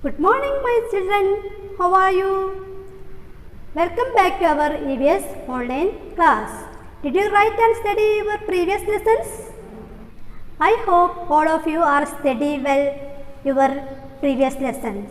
Good morning, my children. How are you? Welcome back to our EVS online class. Did you write and study your previous lessons? I hope all of you are study well your previous lessons.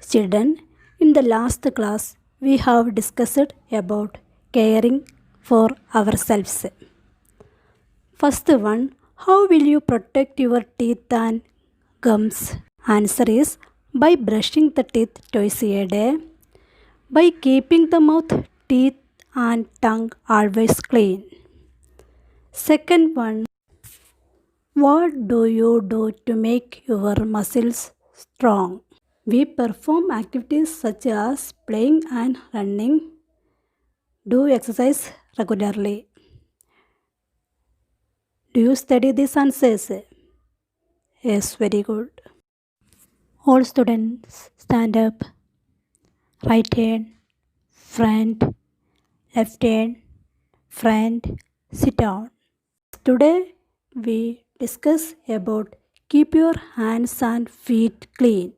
Children, in the last class, we have discussed about caring for ourselves. First one, how will you protect your teeth and gums? Answer is by brushing the teeth twice a day, by keeping the mouth, teeth and tongue always clean. Second one, what do you do to make your muscles strong? We perform activities such as playing and running. Do exercise regularly. Do you study these answers? Yes, very good. All students stand up. Right hand, front, left hand, front, sit down. Today we discuss about keep your hands and feet clean.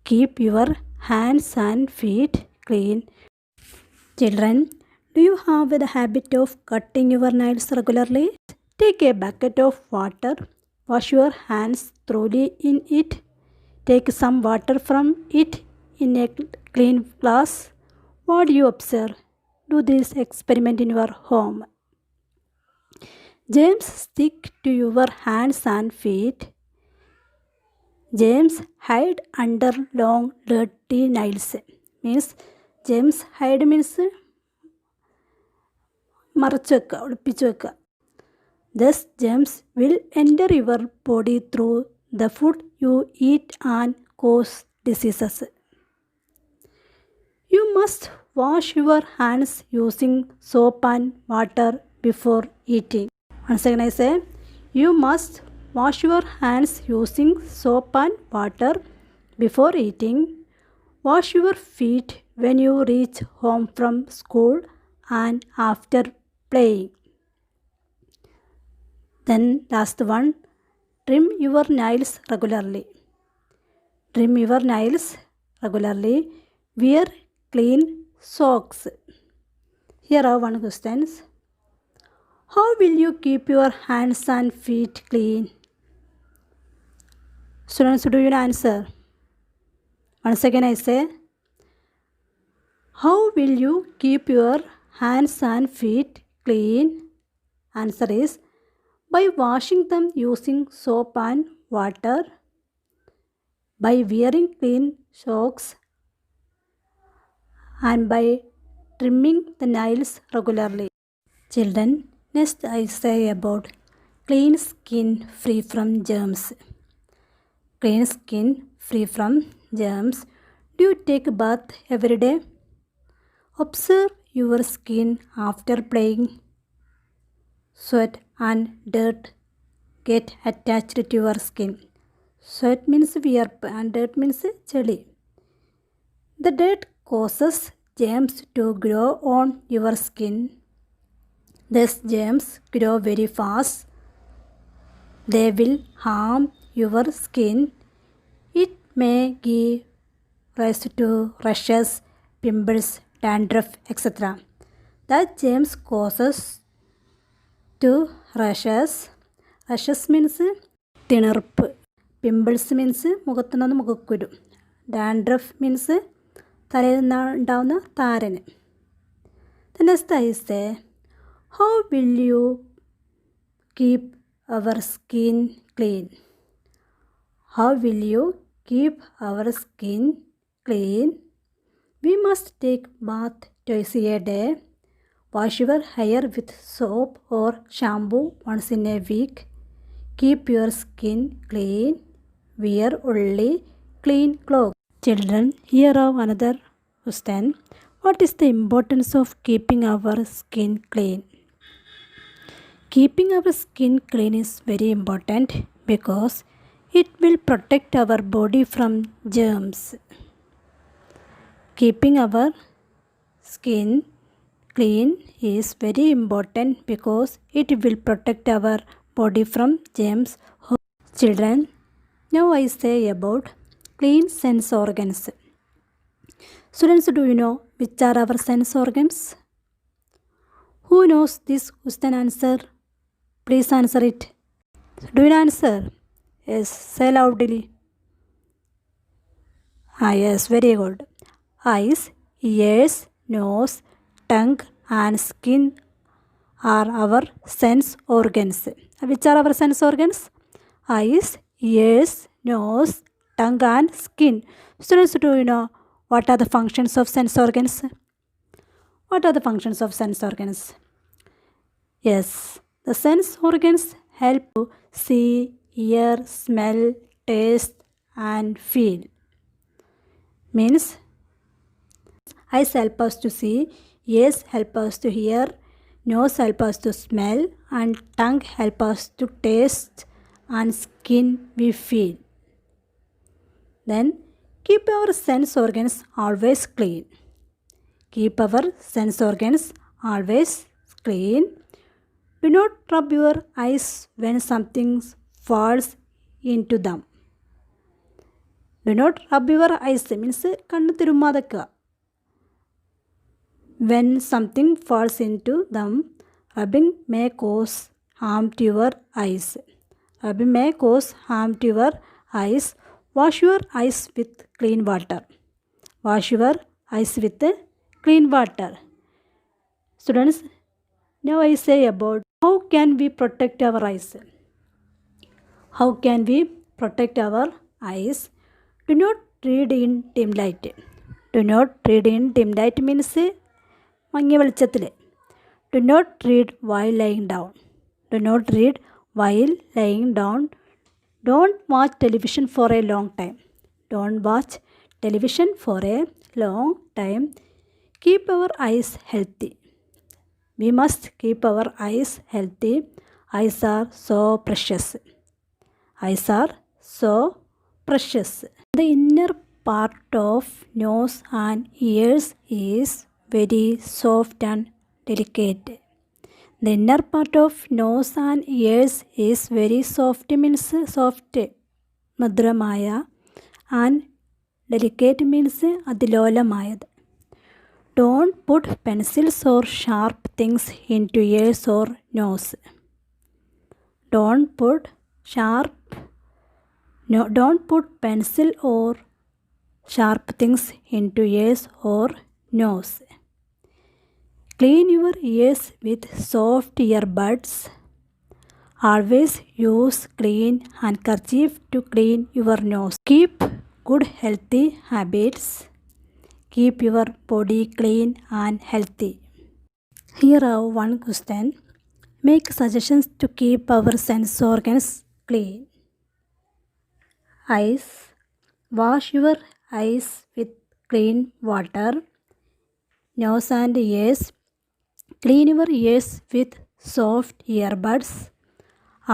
Keep your hands and feet clean. Children, do you have the habit of cutting your nails regularly? Take a bucket of water, wash your hands thoroughly in it. Take some water from it in a clean glass. What do you observe? Do this experiment in your home. James, stick to your hands and feet. James, hide under long dirty nails. Means James hide means മറച്ചു വെക്കുക, ഒളിപ്പിച്ചു വെക്കുക. Thus germs will enter your body through the food you eat and cause diseases. You must wash your hands using soap and water before eating. Once again I say, you must wash your hands using soap and water before eating. Wash your feet when you reach home from school and after playing. Then last one, trim your nails regularly. Trim your nails regularly. Wear clean socks. Here are one questions. How will you keep your hands and feet clean? Students, do you answer? Once again I say, how will you keep your hands and feet clean? Answer is by washing them using soap and water, by wearing clean socks, and by trimming the nails regularly. Children, next I say about clean skin free from germs. Clean skin free from germs. Do you take a bath every day? Observe your skin after playing. Sweat and dirt get attached to your skin. Sweat means വിയർപ്പ് and dirt means ചെളി. The dirt causes germs to grow on your skin. These germs grow very fast. They will harm your skin. It may give rise to rashes, pimples, dandruff, etc. The germs causes to rashes. Rashes means തിണർപ്പ്. Pimples means മുഖത്തുനിന്ന് മുഖക്കുരു. Dandruff means തലയിൽ നിന്നുണ്ടാവുന്ന താരന്. The next I say, how will you keep our skin clean? How will you keep our skin clean? We must take bath twice a day. Wash your hair with soap or shampoo once in a week. Keep your skin clean. Wear only clean clothes. Children, here are another question. What is the importance of keeping our skin clean? Keeping our skin clean is very important because it will protect our body from germs. Keeping our skin clean is very important because it will protect our body from germs. Children, Now I say about clean sense organs. Students, do you know which are our sense organs? Who knows this question answer? Please answer it. Do you answer? Yes, say loudly. Yes, very good. Eyes, ears, nose, tongue and skin are our sense organs. Which are our sense organs? Eyes, ears, nose, tongue and skin. Students, do you know what are the functions of sense organs? What are the functions of sense organs? Yes, the sense organs help to see, hear, smell, taste and feel. Means eyes help us to see, ears help us to hear, nose help us to smell and tongue help us to taste and skin we feel. Then keep our sense organs always clean. Keep our sense organs always clean. Do not rub your eyes when something falls into them. Do not rub your eyes means kannu തിരുമ്മാതെക്കുക. When something falls into them, rubbing may cause harm to your eyes. Rubbing may cause harm to your eyes. Wash your eyes with clean water. Wash your eyes with clean water. Students, now I say about how can we protect our eyes. How can we protect our eyes? Do not read in dim light. Do not read in dim light means മങ്ങിയ വെളിച്ചത്തിൽ. Do not read while lying down. Do not read while lying down. Don't watch television for a long time. Don't watch television for a long time. Keep our eyes healthy. We must keep our eyes healthy. Eyes are so precious. Eyes are so precious. The inner part of nose and ears is very soft and delicate. The inner part of nose and ears is very soft means soft, മധുരമായ, and delicate means അതിലോലമായത്. Don't put pencils or sharp things into ears or nose. Don't put pencil or sharp things into ears or nose. Clean your ears with soft earbuds. Always use clean handkerchief to clean your nose. Keep good healthy habits. Keep your body clean and healthy. Here are one question. Make suggestions to keep our sense organs clean. Eyes. Wash your eyes with clean water. Nose and ears. Clean your ears with soft earbuds.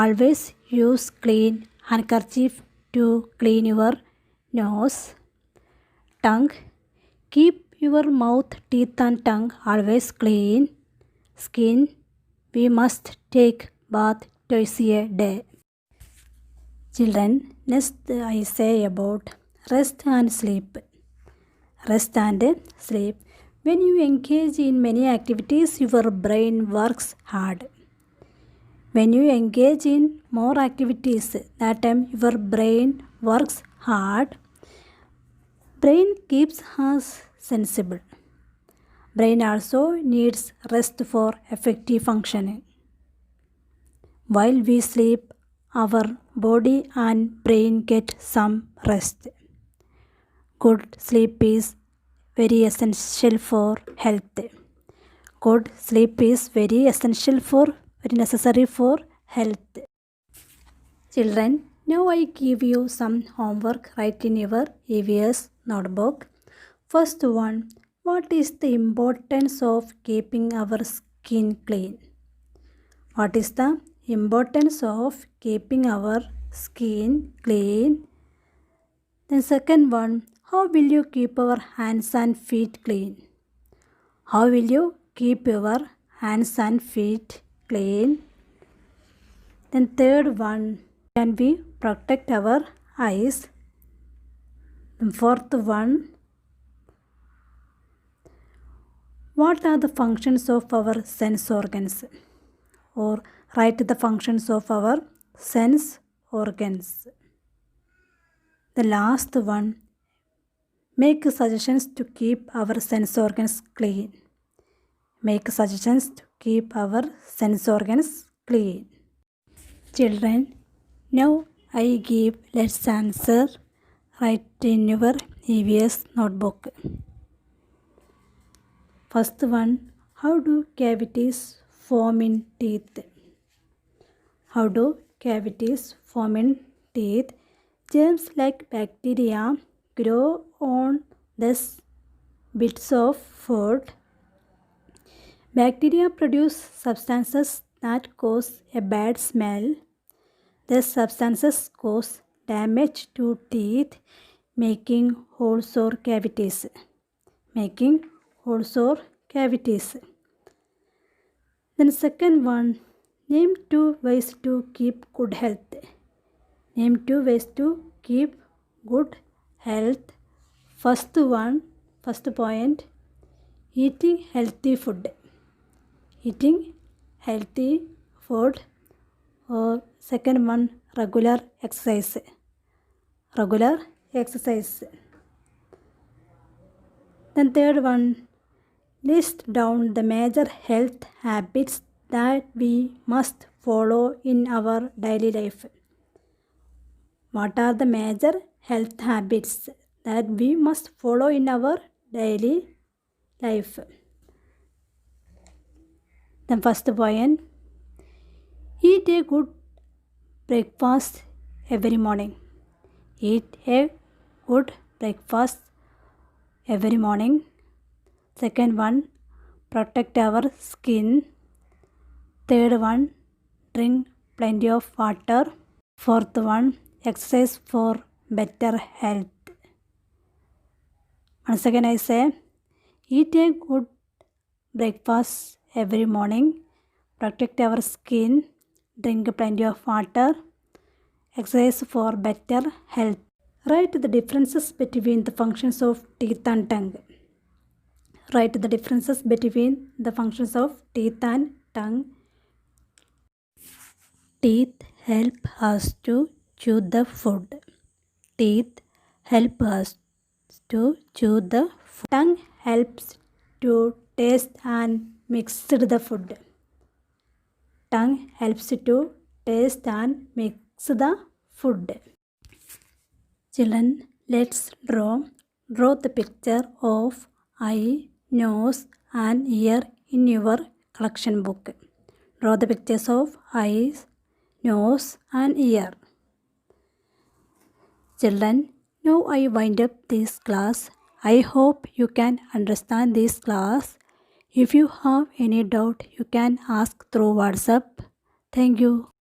Always use clean handkerchief to clean your nose. Tongue. Keep your mouth, teeth and tongue always clean. Skin. We must take bath twice a day. Children, next I say about rest and sleep. Rest and sleep. When you engage in many activities, your brain works hard. When you engage in more activities, that time your brain works hard. Brain keeps us sensible. Brain also needs rest for effective functioning. While we sleep, our body and brain get some rest. Good sleep is very essential for health. Good sleep is very necessary for health. Children, now I give you some homework. Write in your EVS notebook. First one, what is the importance of keeping our skin clean? What is the importance of keeping our skin clean? Then second one, how will you keep our hands and feet clean? How will you keep your hands and feet clean? Then third one, can we protect our eyes. The fourth one, what are the functions of our sense organs? Or write the functions of our sense organs. The last one, make suggestions to keep our sense organs clean. Make suggestions to keep our sense organs clean. Children, now I give let's answer. Write in your EVS notebook. First one, how do cavities form in teeth? How do cavities form in teeth? Germs like bacteria grow on these bits of food. Bacteria produce substances that cause a bad smell. These substances cause damage to teeth, making holes or cavities. Making holes or cavities. Then second one, name 2 ways to keep good health. Name 2 ways to keep good health. First point, eating healthy food. Eating healthy food. Or second one, regular exercise. Regular exercise. Then third one, list down the major health habits that we must follow in our daily life. What are the major health habits that we must follow in our daily life? The first point, eat a good breakfast every morning. Eat a good breakfast every morning. Second one, protect our skin. Third one, drink plenty of water. Fourth one, exercise for better health. Once again I say, eat a good breakfast every morning, protect our skin, drink plenty of water, exercise for better health. Write the differences between the functions of teeth and tongue. Write the differences between the functions of teeth and tongue. Teeth help us to chew the food. Teeth help us to chew the food. Tongue helps to taste and mix the food. Tongue helps to taste and mix the food. Children, let's draw the picture of eye, nose and ear in your collection book. Draw the pictures of eyes, nose and ear. Children, now I wind up this class. I hope you can understand this class. If you have any doubt, you can ask through WhatsApp. Thank you.